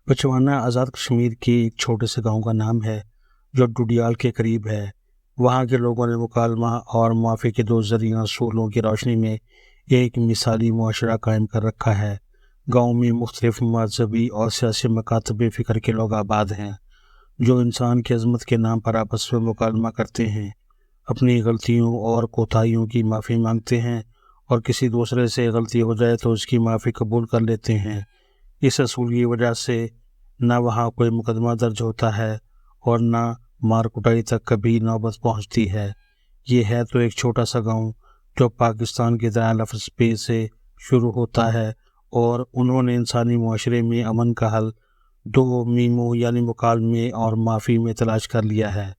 پچوانا آزاد کشمیر کے ایک چھوٹے سے گاؤں کا نام ہے جو ڈوڈیال کے قریب ہے۔ وہاں کے لوگوں نے مکالمہ اور معافی کے دو ذریعہ اصولوں کی روشنی میں ایک مثالی معاشرہ قائم کر رکھا ہے۔ گاؤں میں مختلف مذہبی اور سیاسی مکاتب فکر کے لوگ آباد ہیں جو انسان کی عظمت کے نام پر آپس میں مکالمہ کرتے ہیں، اپنی غلطیوں اور کوتاہیوں کی معافی مانگتے ہیں اور کسی دوسرے سے غلطی ہو جائے تو اس کی معافی قبول کر لیتے ہیں۔ اس اصول کی وجہ سے نہ وہاں کوئی مقدمہ درج ہوتا ہے اور نہ مار کٹائی تک کبھی نوبت پہنچتی ہے۔ یہ ہے تو ایک چھوٹا سا گاؤں جو پاکستان کے دارال لفظ پے سے شروع ہوتا ہے، اور انہوں نے انسانی معاشرے میں امن کا حل دو میموں یعنی مکالمے اور معافی میں تلاش کر لیا ہے۔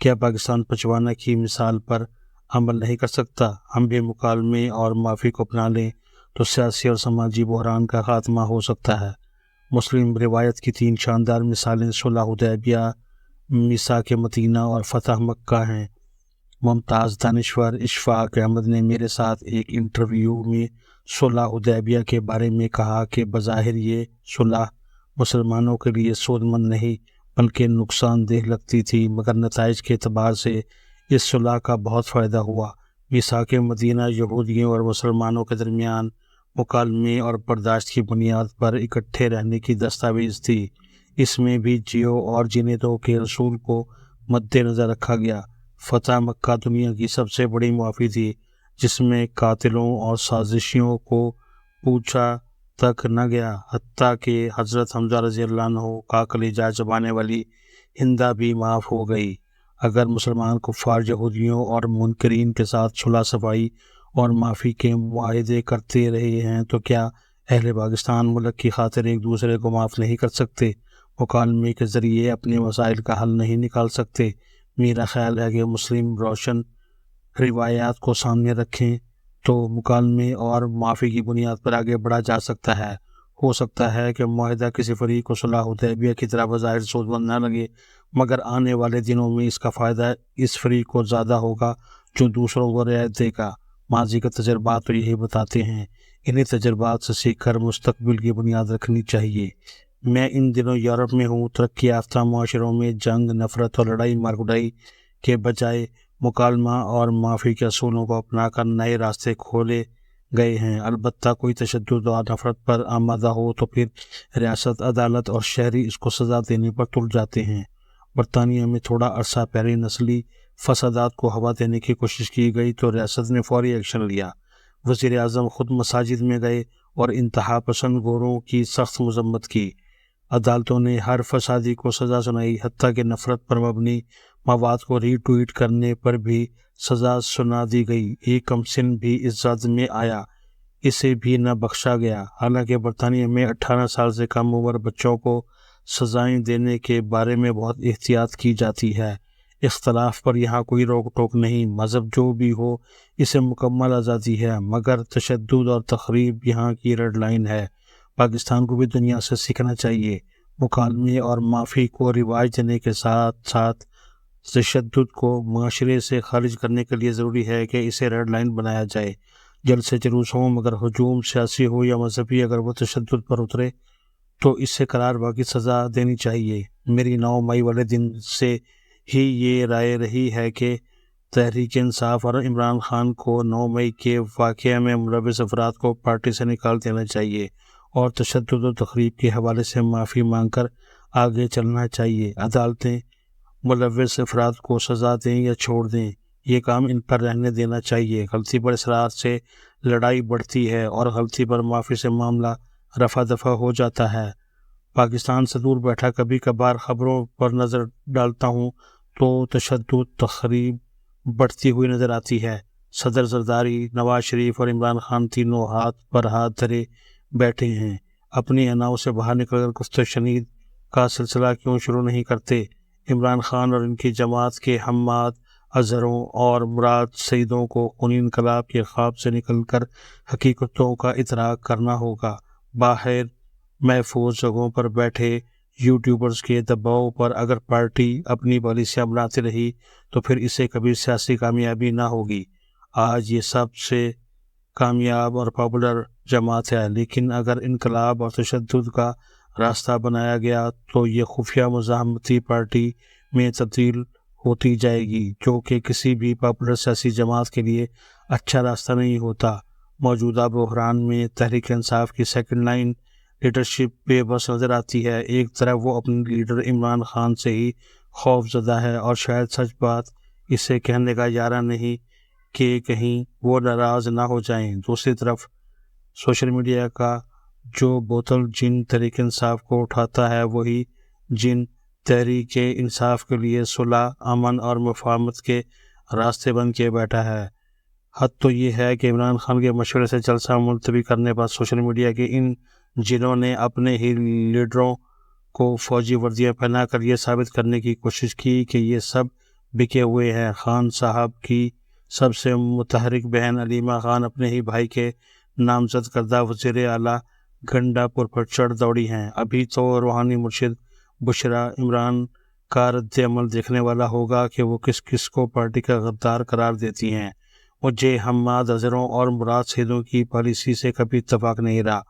کیا پاکستان پچوانا کی مثال پر عمل نہیں کر سکتا؟ ہم بھی مکالمے اور معافی کو اپنا لیں تو سیاسی اور سماجی بحران کا خاتمہ ہو سکتا ہے۔ مسلم روایت کی تین شاندار مثالیں صلح حدیبیہ، میثاق مدینہ اور فتح مکہ ہیں۔ ممتاز دانشور اشفاق احمد نے میرے ساتھ ایک انٹرویو میں صلح حدیبیہ کے بارے میں کہا کہ بظاہر یہ صلح مسلمانوں کے لیے سود مند نہیں بلکہ نقصان دہ لگتی تھی، مگر نتائج کے اعتبار سے اس صلح کا بہت فائدہ ہوا۔ میثاق مدینہ یہودیوں اور مسلمانوں کے درمیان مکالمے اور برداشت کی بنیاد پر اکٹھے رہنے کی دستاویز تھی۔ اس میں بھی جیو اور جینے دو کے اصول کو مد نظر رکھا گیا۔ فتح مکہ دنیا کی سب سے بڑی معافی تھی، جس میں قاتلوں اور سازشیوں کو پوچھا تک نہ گیا، حتیٰ کہ حضرت حمزہ رضی اللہ عنہ کا کلیجہ چبانے والی ہندہ بھی معاف ہو گئی۔ اگر مسلمان کفار یہودیوں اور منکرین کے ساتھ صلح صفائی اور معافی کے معاہدے کرتے رہے ہیں تو کیا اہل پاکستان ملک کی خاطر ایک دوسرے کو معاف نہیں کر سکتے؟ مکالمے کے ذریعے اپنے مسائل کا حل نہیں نکال سکتے؟ میرا خیال ہے کہ مسلم روشن روایات کو سامنے رکھیں تو مکالمے اور معافی کی بنیاد پر آگے بڑھا جا سکتا ہے۔ ہو سکتا ہے کہ معاہدہ کسی فریق کو صلح حدیبیہ کی طرح بظاہر سود مند نہ لگے، مگر آنے والے دنوں میں اس کا فائدہ اس فریق کو زیادہ ہوگا جو دوسروں کو رعایت دے گا۔ ماضی کے تجربات تو یہی بتاتے ہیں، انہی تجربات سے سیکھ کر مستقبل کی بنیاد رکھنی چاہیے۔ میں ان دنوں یورپ میں ہوں۔ ترقی یافتہ معاشروں میں جنگ، نفرت اور لڑائی مارکٹائی کے بجائے مکالمہ اور معافی کے اصولوں کو اپنا کر نئے راستے کھولے گئے ہیں۔ البتہ کوئی تشدد اور نفرت پر آمادہ ہو تو پھر ریاست، عدالت اور شہری اس کو سزا دینے پر تل جاتے ہیں۔ برطانیہ میں تھوڑا عرصہ پہلے نسلی فسادات کو ہوا دینے کی کوشش کی گئی تو ریاست نے فوری ایکشن لیا۔ وزیر اعظم خود مساجد میں گئے اور انتہا پسند گوروں کی سخت مذمت کی۔ عدالتوں نے ہر فسادی کو سزا سنائی، حتیٰ کہ نفرت پر مبنی مواد کو ری ٹویٹ کرنے پر بھی سزا سنا دی گئی۔ ایک کم سن بھی اس زد میں آیا، اسے بھی نہ بخشا گیا۔ حالانکہ برطانیہ میں 18 سال سے کم عمر بچوں کو سزائیں دینے کے بارے میں بہت احتیاط کی جاتی ہے۔ اختلاف پر یہاں کوئی روک ٹوک نہیں، مذہب جو بھی ہو اسے مکمل آزادی ہے، مگر تشدد اور تخریب یہاں کی ریڈ لائن ہے۔ پاکستان کو بھی دنیا سے سیکھنا چاہیے۔ مکالمے اور معافی کو رواج دینے کے ساتھ ساتھ تشدد کو معاشرے سے خارج کرنے کے لیے ضروری ہے کہ اسے ریڈ لائن بنایا جائے۔ جلسے جلوس ہوں مگر ہجوم سیاسی ہو یا مذہبی، اگر وہ تشدد پر اترے تو اسے قرار باقی سزا دینی چاہیے۔ میری 9 مئی والے دن سے ہی یہ رائے رہی ہے کہ تحریک انصاف اور عمران خان کو 9 مئی کے واقعے میں ملوث افراد کو پارٹی سے نکال دینا چاہیے اور تشدد و تخریب کے حوالے سے معافی مانگ کر آگے چلنا چاہیے۔ عدالتیں ملوث افراد کو سزا دیں یا چھوڑ دیں، یہ کام ان پر رہنے دینا چاہیے۔ غلطی پر اصرار سے لڑائی بڑھتی ہے اور غلطی پر معافی سے معاملہ رفع دفع ہو جاتا ہے۔ پاکستان سے دور بیٹھا کبھی کبھار خبروں پر نظر ڈالتا ہوں تو تشدد، تخریب بڑھتی ہوئی نظر آتی ہے۔ صدر زرداری، نواز شریف اور عمران خان تینوں ہاتھ پر ہاتھ دھرے بیٹھے ہیں۔ اپنی اناؤں سے باہر نکل کر گفت و شنید کا سلسلہ کیوں شروع نہیں کرتے؟ عمران خان اور ان کی جماعت کے حماد اظہروں اور مراد سعیدوں کو خونی انقلاب کے خواب سے نکل کر حقیقتوں کا ادراک کرنا ہوگا۔ باہر محفوظ جگہوں پر بیٹھے یوٹیوبرز کے دباؤ پر اگر پارٹی اپنی پالیسیاں بناتی رہی تو پھر اسے کبھی سیاسی کامیابی نہ ہوگی۔ آج یہ سب سے کامیاب اور پاپولر جماعت ہے، لیکن اگر انقلاب اور تشدد کا راستہ بنایا گیا تو یہ خفیہ مزاحمتی پارٹی میں تبدیل ہوتی جائے گی، جو کہ کسی بھی پاپولر سیاسی جماعت کے لیے اچھا راستہ نہیں ہوتا۔ موجودہ بحران میں تحریک انصاف کی سیکنڈ لائن لیڈرشپ بے بس نظر آتی ہے۔ ایک طرف وہ اپنے لیڈر عمران خان سے ہی خوف زدہ ہے اور شاید سچ بات اسے کہنے کا یارہ نہیں کہ کہیں وہ ناراض نہ ہو جائیں۔ دوسری طرف سوشل میڈیا کا جو بوتل جن تحریک انصاف کو اٹھاتا ہے، وہی جن تحریک انصاف کے لیے صلح، امن اور مفاہمت کے راستے بن کے بیٹھا ہے۔ حد تو یہ ہے کہ عمران خان کے مشورے سے جلسہ ملتوی کرنے پر سوشل میڈیا کے ان جنہوں نے اپنے ہی لیڈروں کو فوجی وردیاں پہنا کر یہ ثابت کرنے کی کوشش کی کہ یہ سب بکے ہوئے ہیں۔ خان صاحب کی سب سے متحرک بہن علیمہ خان اپنے ہی بھائی کے نامزد کردہ وزیر اعلیٰ گنڈا پور پر چڑھ دوڑی ہیں۔ ابھی تو روحانی مرشد بشرا عمران کا رد عمل دیکھنے والا ہوگا کہ وہ کس کس کو پارٹی کا غدار قرار دیتی ہیں۔ مجھے حماد اظہروں اور مراد سعیدوں کی پالیسی سے کبھی اتفاق نہیں رہا،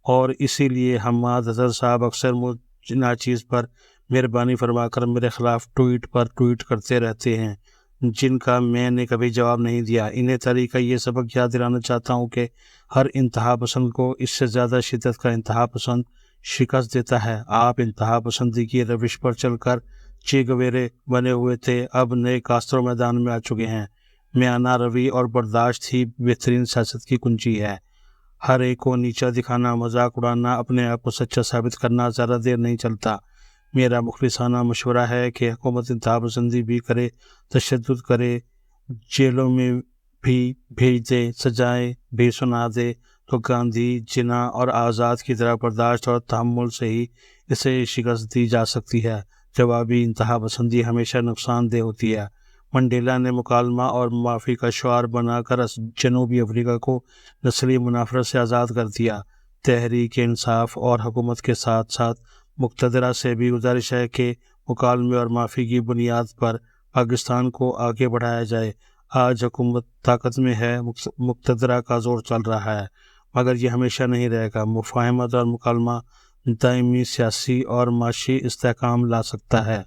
اور اسی لیے حماد اظہر صاحب اکثر مجھ ناچیز پر مہربانی فرما کر میرے خلاف ٹویٹ پر ٹویٹ کرتے رہتے ہیں، جن کا میں نے کبھی جواب نہیں دیا۔ انہیں تحریک کا یہ سبق یاد دلانا چاہتا ہوں کہ ہر انتہا پسند کو اس سے زیادہ شدت کا انتہا پسند شکست دیتا ہے۔ آپ انتہا پسندی کی روش پر چل کر چے گویرے بنے ہوئے تھے، اب نئے کاسترو میدان میں آ چکے ہیں۔ میانہ روی اور برداشت ہی بہترین سیاست کی کنجی ہے۔ ہر ایک کو نیچا دکھانا، مذاق اڑانا، اپنے آپ کو سچا ثابت کرنا زیادہ دیر نہیں چلتا۔ میرا مخلصانہ مشورہ ہے کہ حکومت انتہا پسندی بھی کرے، تشدد کرے، جیلوں میں بھی بھیج دے، سزائیں بھی سنا دے، تو گاندھی، جناح اور آزاد کی طرح برداشت اور تحمل سے ہی اسے شکست دی جا سکتی ہے۔ جوابی انتہا پسندی ہمیشہ نقصان دہ ہوتی ہے۔ منڈیلا نے مکالمہ اور معافی کا شعار بنا کر جنوبی افریقہ کو نسلی منافرت سے آزاد کر دیا۔ تحریک انصاف اور حکومت کے ساتھ ساتھ مقتدرہ سے بھی گزارش ہے کہ مکالمے اور معافی کی بنیاد پر پاکستان کو آگے بڑھایا جائے۔ آج حکومت طاقت میں ہے، مقتدرہ کا زور چل رہا ہے، مگر یہ ہمیشہ نہیں رہے گا۔ مفاہمت اور مکالمہ دائمی سیاسی اور معاشی استحکام لا سکتا ہے۔